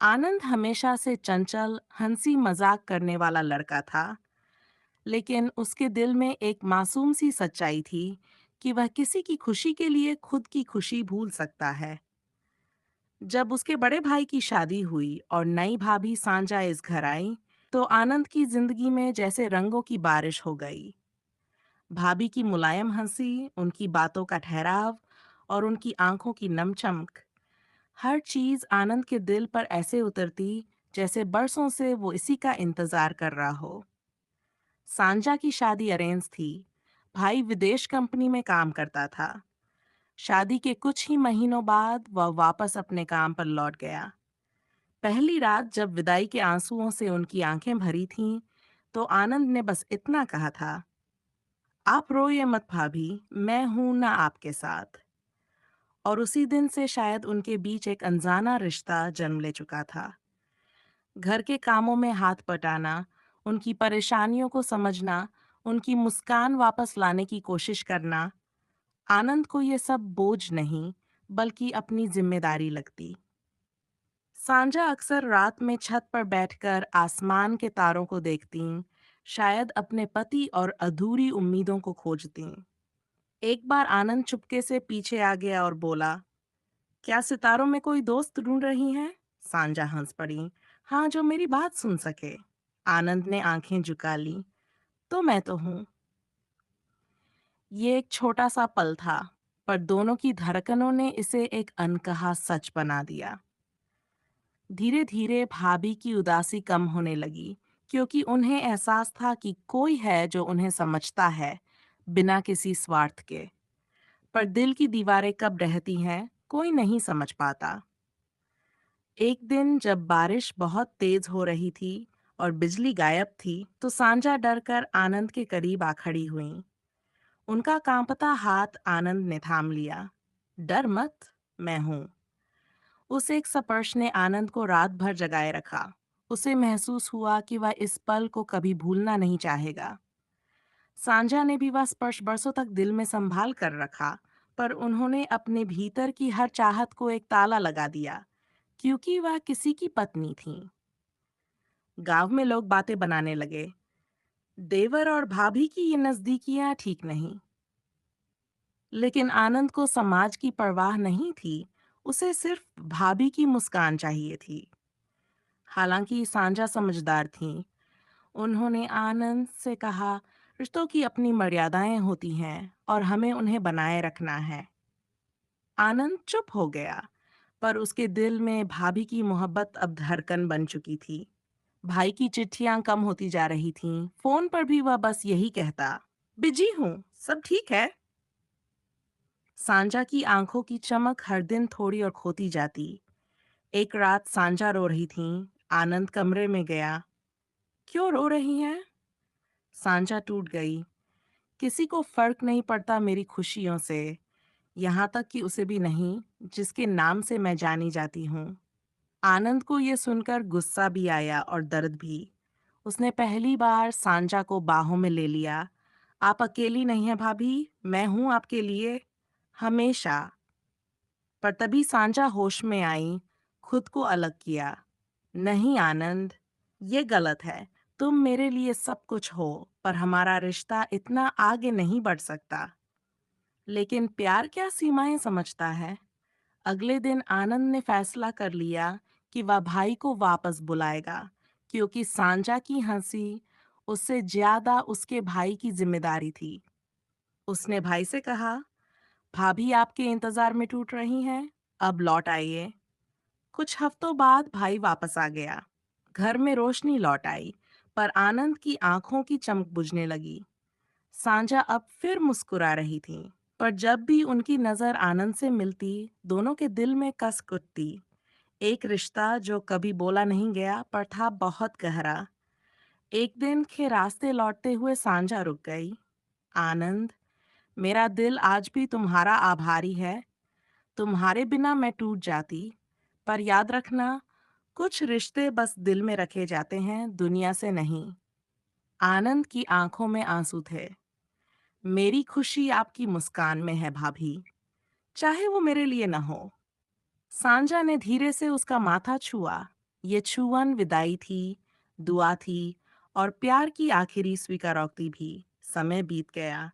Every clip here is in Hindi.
आनंद हमेशा से चंचल, हंसी मजाक करने वाला लड़का था, लेकिन उसके दिल में एक मासूम सी सच्चाई थी कि वह किसी की खुशी के लिए खुद की खुशी भूल सकता है। जब उसके बड़े भाई की शादी हुई और नई भाभी सांझा इस घर आई, तो आनंद की जिंदगी में जैसे रंगों की बारिश हो गई। भाभी की मुलायम हंसी, उनकी बातों का ठहराव और उनकी आंखों की नम चमक, हर चीज आनंद के दिल पर ऐसे उतरती जैसे बरसों से वो इसी का इंतजार कर रहा हो। सांझा की शादी अरेंज थी। भाई विदेश कंपनी में काम करता था। शादी के कुछ ही महीनों बाद वह वापस अपने काम पर लौट गया। पहली रात जब विदाई के आंसुओं से उनकी आंखें भरी थीं, तो आनंद ने बस इतना कहा था, आप रोइए मत भाभी, मैं हूं ना आपके साथ। और उसी दिन से शायद उनके बीच एक अनजाना रिश्ता जन्म ले चुका था। घर के कामों में हाथ बटाना, उनकी परेशानियों को समझना, उनकी मुस्कान वापस लाने की कोशिश करना, आनंद को ये सब बोझ नहीं, बल्कि अपनी जिम्मेदारी लगती। सांझा अक्सर रात में छत पर बैठकर आसमान के तारों को देखती, शायद अपने पति और अधूरी उम्मीदों को खोजती। एक बार आनंद चुपके से पीछे आ गया और बोला, क्या सितारों में कोई दोस्त ढूंढ रही हैं? सांझा हंस पड़ी। हाँ, जो मेरी बात सुन सके। आनंद ने आंखें झुका ली। तो मैं तो हूँ। ये एक छोटा सा पल था, पर दोनों की धड़कनों ने इसे एक अनकहा सच बना दिया। धीरे धीरे भाभी की उदासी कम होने लगी, क्योंकि उन्हें एहसास था कि कोई है जो उन्हें समझता है, बिना किसी स्वार्थ के। पर दिल की दीवारें कब रहती हैं, कोई नहीं समझ पाता। एक दिन जब बारिश बहुत तेज हो रही थी और बिजली गायब थी, तो सांझा डरकर आनंद के करीब आ खड़ी हुई। उनका कांपता हाथ आनंद ने थाम लिया। डर मत, मैं हूं। उस एक स्पर्श ने आनंद को रात भर जगाए रखा। उसे महसूस हुआ कि वह इस पल को कभी भूलना नहीं चाहेगा। सांझा ने भी वह स्पर्श बरसों तक दिल में संभाल कर रखा, पर उन्होंने अपने भीतर की हर चाहत को एक ताला लगा दिया, क्योंकि वह किसी की पत्नी थी। गांव में लोग बातें बनाने लगे, देवर और भाभी की ये नजदीकियां ठीक नहीं। लेकिन आनंद को समाज की परवाह नहीं थी, उसे सिर्फ भाभी की मुस्कान चाहिए थी। हालांकि सांझा समझदार थी, उन्होंने आनंद से कहा, रिश्तों की अपनी मर्यादाएं होती हैं और हमें उन्हें बनाए रखना है। आनंद चुप हो गया, पर उसके दिल में भाभी की मोहब्बत अब धड़कन बन चुकी थी। भाई की चिट्ठियां कम होती जा रही थीं, फोन पर भी वह बस यही कहता, बिजी हूँ, सब ठीक है। सांझा की आंखों की चमक हर दिन थोड़ी और खोती जाती। एक रात सांझा रो रही थी। आनंद कमरे में गया। क्यों रो रही हैं? सांझा टूट गई। किसी को फर्क नहीं पड़ता मेरी खुशियों से, यहाँ तक कि उसे भी नहीं, जिसके नाम से मैं जानी जाती हूँ। आनंद को ये सुनकर गुस्सा भी आया और दर्द भी। उसने पहली बार सांझा को बाहों में ले लिया। आप अकेली नहीं हैं भाभी, मैं हूं आपके लिए, हमेशा। पर तभी सांझा होश में आई, खुद को अलग किया। नहीं आनंद, ये गलत है। तुम मेरे लिए सब कुछ हो, पर हमारा रिश्ता इतना आगे नहीं बढ़ सकता। लेकिन प्यार क्या सीमाएं समझता है। अगले दिन आनंद ने फैसला कर लिया कि वह भाई को वापस बुलाएगा, क्योंकि सांझा की हंसी उससे ज्यादा उसके भाई की जिम्मेदारी थी। उसने भाई से कहा, भाभी आपके इंतजार में टूट रही हैं, अब लौट आइए। कुछ हफ्तों बाद भाई वापस आ गया। घर में रोशनी लौट आई, पर आनंद की आंखों की चमक बुझने लगी। सांझा अब फिर मुस्कुरा रही थी, पर जब भी उनकी नजर आनंद से मिलती, दोनों के दिल में कसक उठती। एक रिश्ता जो कभी बोला नहीं गया, पर था बहुत गहरा। एक दिन के रास्ते लौटते हुए सांझा रुक गई। आनंद, मेरा दिल आज भी तुम्हारा आभारी है। तुम्हारे बिना मैं टूट जाती। पर याद रखना, कुछ रिश्ते बस दिल में रखे जाते हैं, दुनिया से नहीं। आनंद की आंखों में आंसू थे। मेरी खुशी आपकी मुस्कान में है भाभी, चाहे वो मेरे लिए न हो। सांझा ने धीरे से उसका माथा छुआ। ये छुअन विदाई थी, दुआ थी और प्यार की आखिरी स्वीकारोक्ति भी। समय बीत गया।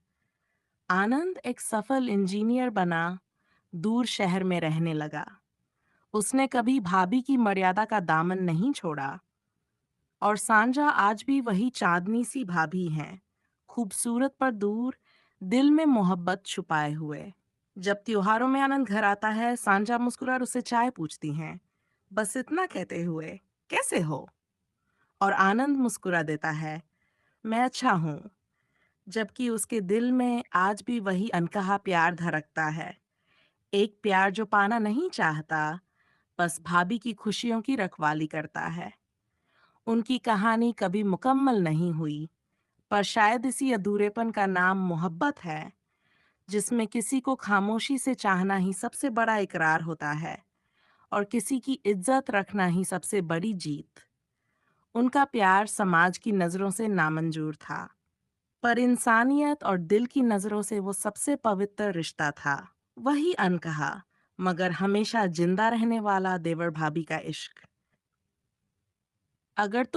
आनंद एक सफल इंजीनियर बना, दूर शहर में रहने लगा। उसने कभी भाभी की मर्यादा का दामन नहीं छोड़ा। और सांझा आज भी वही चांदनी सी भाभी हैं, खूबसूरत पर दूर, दिल में मोहब्बत छुपाए हुए। जब त्योहारों में आनंद घर आता है, सांझा मुस्कुराकर उससे चाय पूछती हैं, बस इतना कहते हुए, कैसे हो? और आनंद मुस्कुरा देता है, मैं अच्छा हूँ। जबकि उसके दिल में आज भी वही अनकहा प्यार धड़कता है, एक प्यार जो पाना नहीं चाहता, बस भाभी की खुशियों की रखवाली करता है। उनकी कहानी कभी मुकम्मल नहीं हुई, पर शायद इसी अधूरेपन का नाम मोहब्बत है, जिसमें किसी को खामोशी से चाहना ही सबसे बड़ा इकरार होता है और किसी की इज्जत रखना ही सबसे बड़ी जीत। उनका प्यार समाज की नज़रों से नामंजूर था, पर इंसानियत और दिल की नज़रों से वो सबसे पवित्र रिश्ता था। वही अनकहा मगर हमेशा जिंदा रहने वाला देवर भाभी का इश्क। अगर तुम